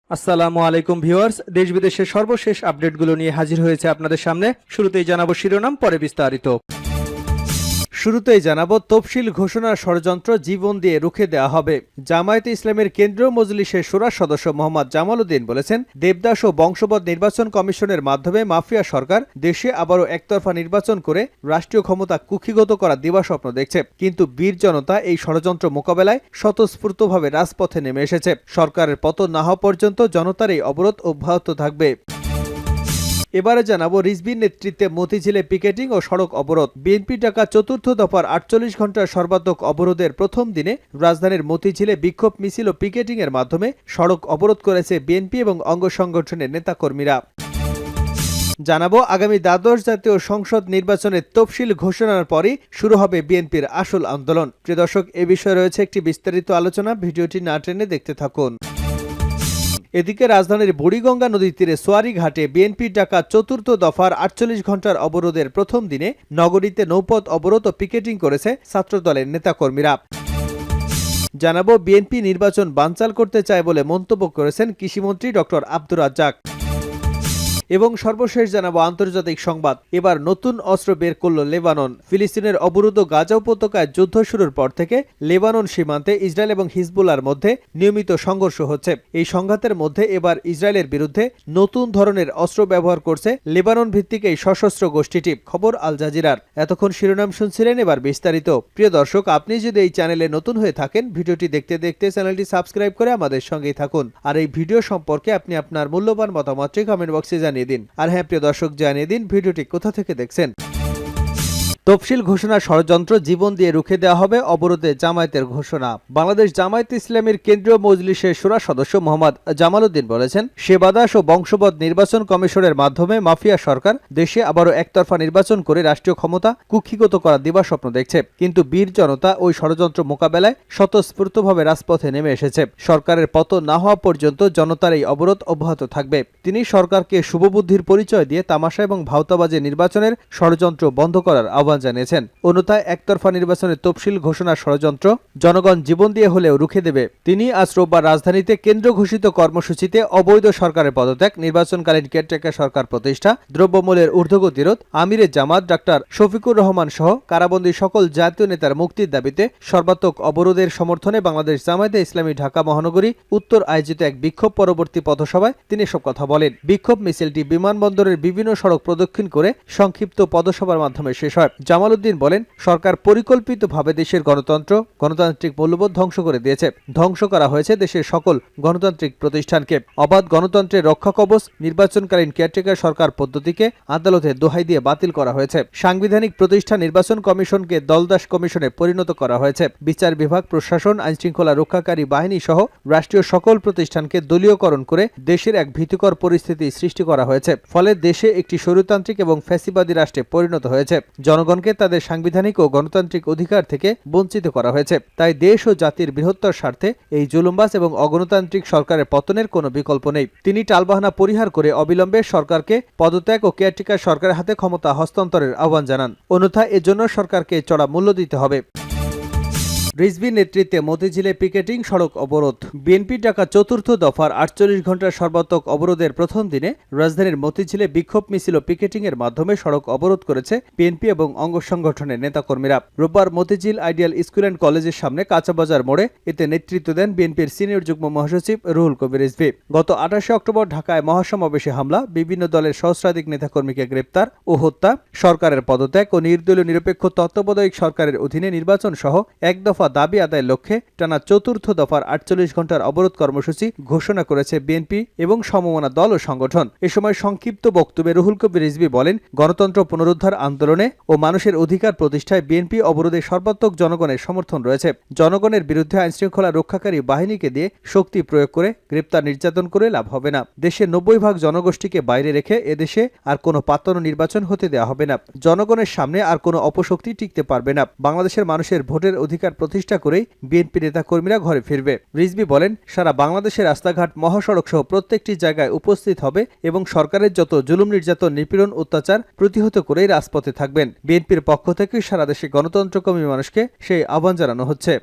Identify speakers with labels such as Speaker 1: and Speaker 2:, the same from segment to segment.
Speaker 1: আসসালামু আলাইকুম ভিউয়ার্স, দেশ বিদেশের সর্বশেষ আপডেটগুলো নিয়ে হাজির হয়েছে আপনাদের সামনে। শুরুতেই জানাবো শিরোনাম, পরে বিস্তারিত। শুরুতেই জানাবো তফসিল ঘোষণার ষড়যন্ত্র জীবন দিয়ে রুখে দেওয়া হবে। জামায়াতে ইসলামের কেন্দ্রীয় মজলিসের শূরা সদস্য মোহাম্মদ জামাল উদ্দিন বলেছেন, দেবদাস ও বংশবদ নির্বাচন কমিশনের মাধ্যমে মাফিয়া সরকার দেশে আবারও একতরফা নির্বাচন করে রাষ্ট্রীয় ক্ষমতা কুক্ষিগত করা দিবাস্বপ্ন দেখছে। কিন্তু বীর জনতা এই ষড়যন্ত্র মোকাবেলায় স্বতঃস্ফূর্তভাবে রাজপথে নেমে এসেছে। সরকারের পতন না হওয়া পর্যন্ত জনতার এই অবরোধ অব্যাহত থাকবে। এবারে জানাবো রিজভির নেতৃত্বে মতিঝিলে পিকেটিং ও সড়ক অবরোধ। বিএনপি ডাকা চতুর্থ দফার ৪৮ ঘণ্টার সর্বাত্মক অবরোধের প্রথম দিনে রাজধানীর মতিঝিলে বিক্ষোভ মিছিল ও পিকেটিং এর মাধ্যমে সড়ক অবরোধ করেছে বিএনপি এবং অঙ্গ সংগঠনের নেতাকর্মীরা। জানাবো আগামী দ্বাদশ জাতীয় সংসদ নির্বাচনের তফসিল ঘোষণার পরই শুরু হবে বিএনপির আসল আন্দোলন। প্রিয় দর্শক, এ বিষয়ে রয়েছে একটি বিস্তারিত আলোচনা, ভিডিওটি না টেনে দেখতে থাকুন। এদিকে রাজধানীর বুড়িগঙ্গা নদীর তীরে সোয়ারি ঘাটে বিএনপির ডাকা চতুর্থ দফার ৪৮ ঘণ্টার অবরোধের প্রথম দিনে নগরীতে নৌপথ অবরোধ ও পিকেটিং করেছে ছাত্রদলের নেতাকর্মীরা। জানাবো বিএনপি নির্বাচন বানচাল করতে চায় বলে মন্তব্য করেছেন কৃষিমন্ত্রী ডক্টর আব্দুর রাজ্জাক। এবং সর্বশেষ জানাবো আন্তর্জাতিক সংবাদ। এবার নতুন অস্ত্র বের করল লেবানন। ফিলিস্তিনের অবরুদ্ধ গাজা উপত্যকায় যুদ্ধ শুরুর পর থেকে লেবানন সীমান্তে ইসরায়েল এবং হিজবুল্লাহর মধ্যে নিয়মিত সংঘর্ষ হচ্ছে। এই সংঘাতের মধ্যে এবার ইসরায়েলের বিরুদ্ধে নতুন ধরনের অস্ত্র ব্যবহার করছে লেবানন ভিত্তিক এই সশস্ত্র গোষ্ঠীটি। খবর আল জাজিরার। এতক্ষণ শিরোনাম শুনছিলেন, এবার বিস্তারিত। প্রিয় দর্শক, আপনি যদি এই চ্যানেলে নতুন হয়ে থাকেন, ভিডিওটি দেখতে দেখতে চ্যানেলটি সাবস্ক্রাইব করে আমাদের সঙ্গেই থাকুন। আর এই ভিডিও সম্পর্কে আপনি আপনার মূল্যবান মতামতটি কমেন্ট বক্সে জানিয়ে দিন। আর হ্যাঁ প্রিয় দর্শক, জানিয়ে দিন ভিডিওটি কোথা থেকে দেখছেন। তফসিল ঘোষণার ষড়যন্ত্র জীবন দিয়ে রুখে দেওয়া হবে, অবরোধে জামায়াতের ঘোষণা। বাংলাদেশ জামায়াতে ইসলামের কেন্দ্রীয় মজলিসের শূরা সদস্য মোহাম্মদ জামাল উদ্দিন বলেছেন, সেবাদাস ও বংশবদ নির্বাচন কমিশনের মাধ্যমে মাফিয়া সরকার দেশে আবারও একতরফা নির্বাচন করে রাষ্ট্রীয় ক্ষমতা কুক্ষিগত করার দিবাস্বপ্ন দেখছে। কিন্তু বীর জনতা ওই ষড়যন্ত্র মোকাবেলায় স্বতঃস্ফূর্তভাবে রাজপথে নেমে এসেছে। সরকারের পতন না হওয়া পর্যন্ত জনতার এই অবরোধ অব্যাহত থাকবে। তিনি সরকারকে শুভবুদ্ধির পরিচয় দিয়ে তামাশা এবং ভাওতাবাজি নির্বাচনের ষড়যন্ত্র বন্ধ করার আহ্বান জানিয়েছেন। অন্যথায় একতরফা নির্বাচনের তফসিল ঘোষণার ষড়যন্ত্র জনগণ জীবন দিয়ে হলেও রুখে দেবে। তিনি আজ রোববার রাজধানীতে কেন্দ্র ঘোষিত কর্মসূচিতে অবৈধ সরকারের পদত্যাগ, নির্বাচনকালীন কেয়ারটেকার সরকার প্রতিষ্ঠা, দ্রব্যমূল্যের ঊর্ধ্বগতি রোধ, আমিরে জামাত ডাক্তার শফিকুর রহমান সহ কারাবন্দী সকল জাতীয় নেতার মুক্তির দাবিতে সর্বাত্মক অবরোধের সমর্থনে বাংলাদেশ জামায়াতে ইসলামী ঢাকা মহানগরী উত্তর আয়োজিত এক বিক্ষোভ পরবর্তী পথসভায় তিনি সব কথা বলেন। বিক্ষোভ মিছিলটি বিমানবন্দরের বিভিন্ন সড়ক প্রদক্ষিণ করে সংক্ষিপ্ত পদসভার মাধ্যমে শেষ হয়। জামাল উদ্দিন বলেন, সরকার পরিকল্পিতভাবে দেশের গণতান্ত্রিক মূল্যবোধ ধ্বংস করে দিয়েছে। ধ্বংস করা হয়েছে দেশের সকল গণতান্ত্রিক প্রতিষ্ঠানকে। অবাধ গণতন্ত্রের রক্ষা কবচ নির্বাচনকালীন কেয়ারটেকার সরকার পদ্ধতিকে আদালতে দোহাই দিয়ে বাতিল করা হয়েছে। সাংবিধানিক প্রতিষ্ঠান নির্বাচন কমিশনকে দলদাস কমিশনে পরিণত করা হয়েছে। বিচার বিভাগ, প্রশাসন, আইনশৃঙ্খলা রক্ষাকারী বাহিনী সহ রাষ্ট্রীয় সকল প্রতিষ্ঠানকে দলীয়করণ করে দেশের এক ভীতিকর পরিস্থিতি সৃষ্টি করা হয়েছে। ফলে দেশে একটি স্বৈরতান্ত্রিক এবং ফ্যাসিবাদী রাষ্ট্রে পরিণত হয়েছে। জনগণকে তাদের সাংবিধানিক ও গণতান্ত্রিক অধিকার থেকে বঞ্চিত করা হয়েছে। তাই দেশ ও জাতির বৃহত্তর স্বার্থে এই জুলুমবাজ এবং অগণতান্ত্রিক সরকারের পতনের কোনো বিকল্প নেই। তিনি টালবাহানা পরিহার করে অবিলম্বে সরকারকে পদত্যাগ ও কেয়ারটেকার সরকারের হাতে ক্ষমতা হস্তান্তরের আহ্বান জানান। অন্যথায় এজন্য সরকারকে চড়া মূল্য দিতে হবে। রিজভির নেতৃত্বে মতিঝিলে পিকেটিং, সড়ক অবরোধ। বিএনপির ডাকা চতুর্থ দফার ৪৮ ঘণ্টার সর্বাত্মক অবরোধের প্রথম দিনে রাজধানীর মতিঝিলে বিক্ষোভ মিছিল ও পিকেটিং এর মাধ্যমে সড়ক অবরোধ করেছে বিএনপি এবং অঙ্গ সংগঠনের নেতাকর্মীরা। রোববার মতিঝিল আইডিয়াল স্কুল অ্যান্ড কলেজের সামনে কাঁচাবাজার মোড়ে এতে নেতৃত্ব দেন বিএনপির সিনিয়র যুগ্ম মহাসচিব রুহুল কবির রিজভী। গত ২৮ অক্টোবর ঢাকায় মহাসমাবেশে হামলা, বিভিন্ন দলের সহস্রাধিক নেতাকর্মীকে গ্রেপ্তার ও হত্যা, সরকারের পদত্যাগ ও নির্দলীয় নিরপেক্ষ তত্ত্বাবধায়ক সরকারের অধীনে নির্বাচন সহ এক দফা দাবি আদায়ের লক্ষ্যে টানা চতুর্থ দফার ৪৮ ঘণ্টার অবরোধ কর্মসূচি ঘোষণা করেছে বিএনপি এবং সমমনা দল ও সংগঠন। এ সময় সংক্ষিপ্ত বক্তব্যে রুহুল কবির রিজভী বলেন, গণতন্ত্র পুনরুদ্ধার আন্দোলনে ও মানুষের অধিকার প্রতিষ্ঠায় বিএনপি অবরোধে সর্বাত্মক জনগণের সমর্থন রয়েছে। জনগণের বিরুদ্ধে আইনশৃঙ্খলা রক্ষাকারী বাহিনীকে দিয়ে শক্তি প্রয়োগ করে গ্রেপ্তার নির্যাতন করে লাভ হবে না। দেশের ৯০% জনগোষ্ঠীকে বাইরে রেখে এদেশে আর কোনো পাতানো নির্বাচন হতে দেওয়া হবে না। জনগণের সামনে আর কোনো অপশক্তি টিকতে পারবে না। বাংলাদেশের মানুষের ভোটের অধিকার প্রতিষ্ঠা করেই বিএনপি নেতাকর্মীরা ঘরে ফিরবে। রিজভী বলেন, সারা বাংলাদেশের রাস্তাঘাট, মহাসড়ক সহ প্রত্যেকটি জায়গায় উপস্থিত হবে এবং সরকারের যত জুলুম, নির্যাতন, নিপীড়ন, অত্যাচার প্রতিহত করেই রাজপথে থাকবেন। বিএনপির পক্ষ থেকে সারা দেশে গণতন্ত্রকামী মানুষকে সেই আহ্বান জানানো হচ্ছে।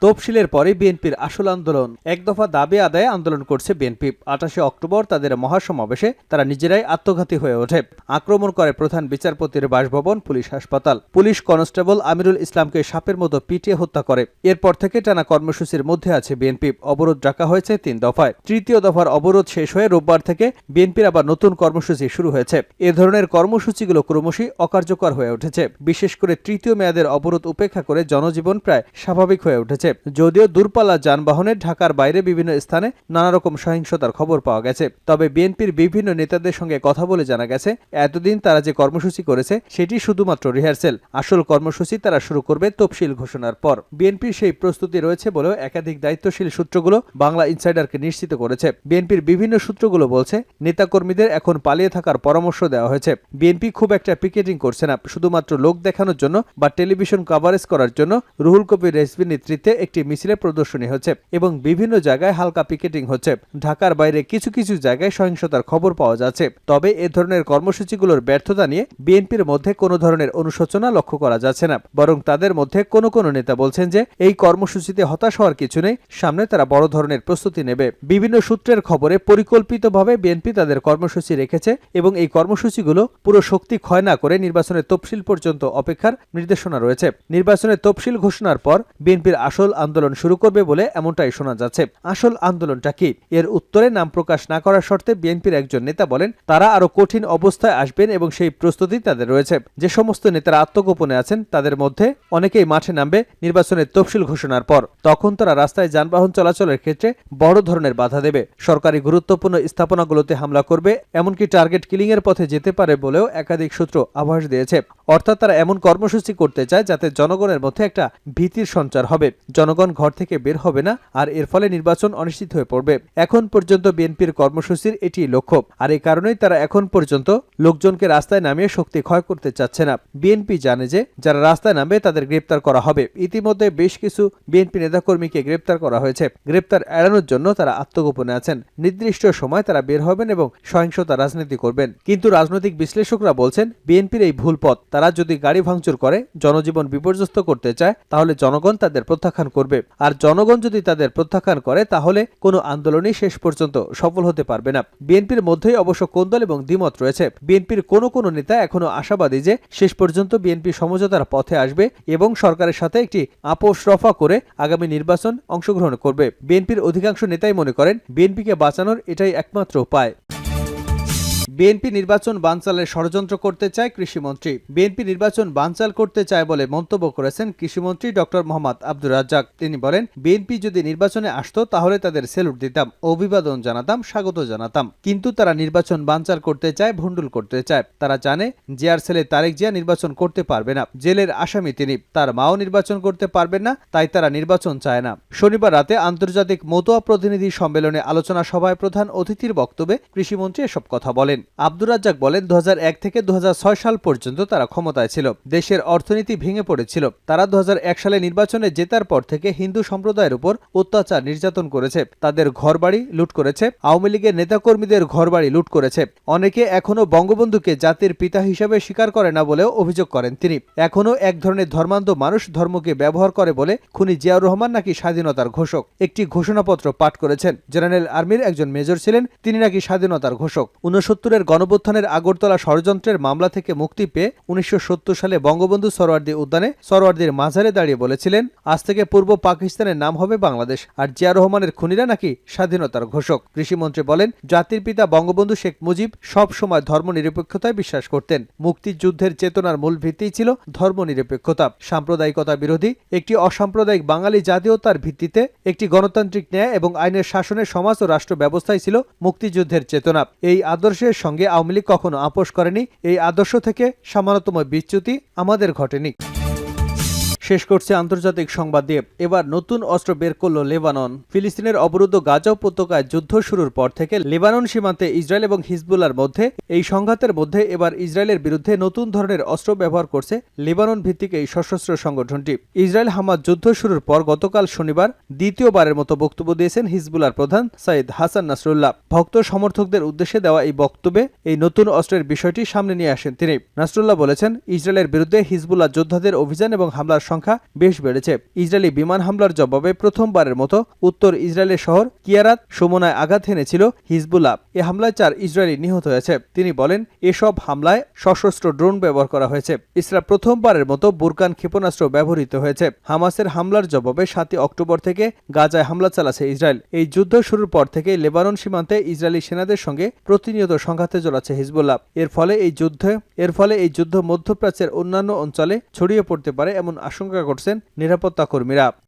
Speaker 1: তফসিলের পরে বিএনপির আসল আন্দোলন। এক দফা দাবি আদায়ে আন্দোলন করছে বিএনপি। 28 অক্টোবর তাদের মহাসমাবেশে তারা নিজেরাই আত্মঘাতী হয়ে ওঠে। আক্রমণ করে প্রধান বিচারপতির বাসভবন, পুলিশ, হাসপাতাল। পুলিশ কনস্টেবল আমিরুল ইসলামকে সাপের মতো পিটিয়ে হত্যা করে। এরপর থেকে টানা কর্মসূচির মধ্যে আছে বিএনপি। অবরোধ ডাকা হয়েছে 3 দফায়। তৃতীয় দফার অবরোধ শেষ হয়ে রোববার থেকে বিএনপির আবার নতুন কর্মসূচি শুরু হয়েছে। এ ধরনের কর্মসূচিগুলো ক্রমশই অকার্যকর হয়ে উঠেছে। বিশেষ করে তৃতীয় মেয়াদের অবরোধ উপেক্ষা করে জনজীবন প্রায় স্বাভাবিক হয়ে উঠেছে। যদিও দূরপাল্লার যানবাহনে ঢাকার বাইরে বিভিন্ন স্থানে নানা রকম সহিংসতার খবর পাওয়া গেছে। তবে বিএনপির বিভিন্ন নেতাদের সঙ্গে কথা বলে জানা গেছে, এতদিন তারা যে কর্মসূচি করেছে সেটি শুধুমাত্র রিহার্সেল। আসল কর্মসূচি তারা শুরু করবে তফসিল ঘোষণার পর। বিএনপির সেই প্রস্তুতি রয়েছে বলেও একাধিক দায়িত্বশীল সূত্রগুলো বাংলা ইনসাইডারকে নিশ্চিত করেছে। বিএনপির বিভিন্ন সূত্রগুলো বলছে, নেতাকর্মীদের এখন পালিয়ে থাকার পরামর্শ দেওয়া হয়েছে। বিএনপি খুব একটা পিকেটিং করছে না, শুধুমাত্র লোক দেখানোর জন্য বা টেলিভিশন কভারেজ করার জন্য রুহুল কবির রিজভীর নেতৃত্বে একটি মিছিলে প্রদর্শনী হচ্ছে এবং বিভিন্ন জায়গায় হালকা পিকেটিং হচ্ছে। ঢাকার বাইরে কিছু কিছু জায়গায় সহিংসতার খবর পাওয়া যাচ্ছে। তবে এ ধরনের কর্মসূচিগুলোর ব্যর্থতা নিয়ে বিএনপির মধ্যে কোনো ধরনের অনুশোচনা লক্ষ্য করা যাচ্ছে না। বরং তাদের মধ্যে কোনো কোনো নেতা বলছেন যে এই কর্মসূচিতে হতাশ হওয়ার কিছু নেই, সামনে তারা বড় ধরনের প্রস্তুতি নেবে। বিভিন্ন সূত্রের খবরে পরিকল্পিতভাবে বিএনপি তাদের কর্মসূচি রেখেছে এবং এই কর্মসূচিগুলো পুরো শক্তি ক্ষয় না করে নির্বাচনের তফসিল পর্যন্ত অপেক্ষার নির্দেশনা রয়েছে। নির্বাচনের তফসিল ঘোষণার পর বিএনপির আসল আন্দোলন শুরু করবে বলে এমনটাই শোনা যাচ্ছে। আসল আন্দোলনটা কি? এর উত্তরে নাম প্রকাশ না করার শর্তে বিএনপির একজন নেতা বলেন, তারা আরো কঠিন অবস্থায় আসবেন এবং সেই প্রস্তুতি তাদের রয়েছে। যে সমস্ত নেতারা আত্মগোপনে আছেন তাদের মধ্যে অনেকেই মাঠে নামবে নির্বাচনের তফসিল ঘোষণার পর। তখন তারা রাস্তায় যানবাহন চলাচলের ক্ষেত্রে বড় ধরনের বাধা দেবে, সরকারি গুরুত্বপূর্ণ স্থাপনাগুলোতে হামলা করবে, এমনকি টার্গেট কিলিং এর পথে যেতে পারে বলেও একাধিক সূত্র আভাস দিয়েছে। অর্থাৎ তারা এমন কর্মসূচি করতে চায় যাতে জনগণের মধ্যে একটা ভীতির সঞ্চার হবে। জনগণ ঘর থেকে বের হবে না, আর এর ফলে নির্বাচন অনিশ্চিত হয়ে পড়বে। এখন পর্যন্ত বিএনপির কর্মসূচির এটি লক্ষ্য, আর এই কারণেই তারা এখন পর্যন্ত লোকজনকে রাস্তায় নামিয়ে শক্তি ক্ষয় করতে চাচ্ছে না। বিএনপি জানে যে যারা রাস্তায় নামবে তাদের গ্রেপ্তার করা হবে। ইতিমধ্যে বেশ কিছু বিএনপি নেতাকর্মীকে গ্রেপ্তার করা হয়েছে। গ্রেপ্তার এড়ানোর জন্য তারা আত্মগোপনে আছেন। নির্দিষ্ট সময় তারা বের হবেন এবং সহিংসতা রাজনীতি করবেন। কিন্তু রাজনৈতিক বিশ্লেষকরা বলছেন, বিএনপির এই ভুল পথ। তারা যদি গাড়ি ভাঙচুর করে, জনজীবন বিপর্যস্ত করতে চায়, তাহলে জনগণ তাদের প্রত্যাখ্যান করবে। আর জনগণ যদি তাদের প্রত্যাখ্যান করে, তাহলে কোনো আন্দোলনই শেষ পর্যন্ত সফল হতে পারবে না। বিএনপির মধ্যেই অবশ্য কোন্দল এবং দ্বিমত রয়েছে। বিএনপির কোনো কোনো নেতা এখনো আশাবাদী যে শেষ পর্যন্ত বিএনপি সমঝোতার পথে আসবে এবং সরকারের সাথে একটি আপোষ রফা করে আগামী নির্বাচন অংশগ্রহণ করবে। বিএনপির অধিকাংশ নেতাই মনে করেন বিএনপিকে বাঁচানোর এটাই একমাত্র উপায়। বিএনপি নির্বাচন বানচালের ষড়যন্ত্র করতে চায় কৃষিমন্ত্রী। বিএনপি নির্বাচন বানচাল করতে চায় বলে মন্তব্য করেছেন কৃষিমন্ত্রী ডক্টর মোহাম্মদ আব্দুর রাজ্জাক। তিনি বলেন, বিএনপি যদি নির্বাচনে আসতো তাহলে তাদের সেলুট দিতাম, অভিবাদন জানাতাম, স্বাগত জানাতাম। কিন্তু তারা নির্বাচন বানচাল করতে চায়, ভণ্ডুল করতে চায়। তারা জানে জিয়ার ছেলে তারেক জিয়া নির্বাচন করতে পারবে না, জেলের আসামি তিনি, তার মাও নির্বাচন করতে পারবেন না, তাই তারা নির্বাচন চায় না। শনিবার রাতে আন্তর্জাতিক মতুয়া প্রতিনিধি সম্মেলনে আলোচনা সভায় প্রধান অতিথির বক্তব্যে কৃষিমন্ত্রী এসব কথা বলেন। আব্দুর রাজ্জাক বলেন, 2001 থেকে 2006 সাল পর্যন্ত তারা ক্ষমতায় ছিল। দেশের অর্থনীতি ভেঙে পড়েছিল। তারা 2001 সালে নির্বাচনে জেতার পর থেকে হিন্দু সম্প্রদায়ের উপর অত্যাচার নির্যাতন করেছে, তাদের ঘরবাড়ি লুট করেছে, আওয়ামী লীগের নেতাকর্মীদের ঘরবাড়ি লুট করেছে। অনেকে এখনো বঙ্গবন্ধুকে জাতির পিতা হিসেবে স্বীকার করে না বলেও অভিযোগ করেন তিনি। এখনো এক ধরনের ধর্মান্ধ মানুষ ধর্মকে ব্যবহার করে বলে খুনি জিয়াউর রহমান নাকি স্বাধীনতার ঘোষক। একটি ঘোষণাপত্র পাঠ করেছেন। জেনারেল আর্মির একজন মেজর ছিলেন, তিনি নাকি স্বাধীনতার ঘোষক। 69 গণঅভ্যুত্থানের আগরতলা ষড়যন্ত্রের মামলা থেকে মুক্তি পেয়ে 1970 সালে বঙ্গবন্ধু সরোয়ার্দী উদ্যানে সরোয়ার্দীর মাজারে দাঁড়িয়ে বলেছিলেন, আজ থেকে পূর্ব পাকিস্তানের নাম হবে বাংলাদেশ, আর জিয়া রহমানের খুনিরা নাকি স্বাধীনতার ঘোষক। কৃষিমন্ত্রী বলেন, জাতির পিতা বঙ্গবন্ধু শেখ মুজিব সব সময় ধর্মনিরপেক্ষতায় বিশ্বাস করতেন। মুক্তিযুদ্ধের চেতনার মূল ভিত্তি ছিল ধর্মনিরপেক্ষতা, সাম্প্রদায়িকতা বিরোধী একটি অসাম্প্রদায়িক বাঙালি জাতীয়তার ভিত্তিতে একটি গণতান্ত্রিক ন্যায় এবং আইনের শাসনের সমাজ ও রাষ্ট্র ব্যবস্থাই ছিল মুক্তিযুদ্ধের চেতনা। এই আদর্শের সঙ্গে আওয়ামী লীগ কখনো আপোষ করেনি। এই আদর্শ থেকে সামান্যতম বিচ্যুতি আমাদের ঘটেনি। শেষ করছে আন্তর্জাতিক সংবাদ দিয়ে। এবার নতুন অস্ত্র বের করল লেবানন। ফিলিস্তিনের অবরুদ্ধ গাজা উপত্যকায় যুদ্ধ শুরুর পর থেকে লেবানন সীমান্তে ইসরায়েল এবং হিজবুল্লাহর মধ্যে এই সংঘাতের মধ্যে এবার ইসরায়েলের বিরুদ্ধে নতুন ধরনের অস্ত্র ব্যবহার করছে লেবানন ভিত্তিক এই সশস্ত্র সংগঠনটি। ইসরায়েল হামাস যুদ্ধ শুরুর পর গতকাল শনিবার দ্বিতীয়বারের মতো বক্তব্য দিয়েছেন হিজবুল্লাহর প্রধান সাইদ হাসান নাসরুল্লাহ। ভক্ত সমর্থকদের উদ্দেশ্যে দেওয়া এই বক্তব্যে এই নতুন অস্ত্রের বিষয়টি সামনে নিয়ে আসেন তিনি। নাসরুল্লাহ বলেছেন, ইসরায়েলের বিরুদ্ধে হিজবুল্লাহ যোদ্ধাদের অভিযান এবং হামলার সংখ্যা বেশ বেড়েছে। ইসরায়েলি বিমান হামলার জবাবে প্রথমবারের মতো উত্তর ইসরায়েলের শহর কিয়ারাত শোমোনায় আঘাত হেনেছিল হিজবুল্লাহ। এ হামলায় 4 ইসরায়েলি নিহত হয়েছে। তিনি বলেন, এসব হামলায় সশস্ত্র ড্রোন ব্যবহার করা হয়েছে। ইসরায়েল প্রথমবারের মতো বুরকান ক্ষেপণাস্ত্র ব্যবহৃত হয়েছে। হামাসের হামলার জবাবে 7 অক্টোবর থেকে গাজায় হামলা চালাচ্ছে ইসরায়েল। এই যুদ্ধ শুরুর পর থেকে লেবানন সীমান্তে ইসরায়েলি সেনাদের সঙ্গে প্রতিনিয়ত সংঘাতে জড়াচ্ছে হিজবুল্লাহ। এর ফলে এই যুদ্ধ মধ্যপ্রাচ্যের অন্যান্য অঞ্চলে ছড়িয়ে পড়তে পারে এমন আশঙ্কা করছেন নিরাপত্তা কর্মীরা।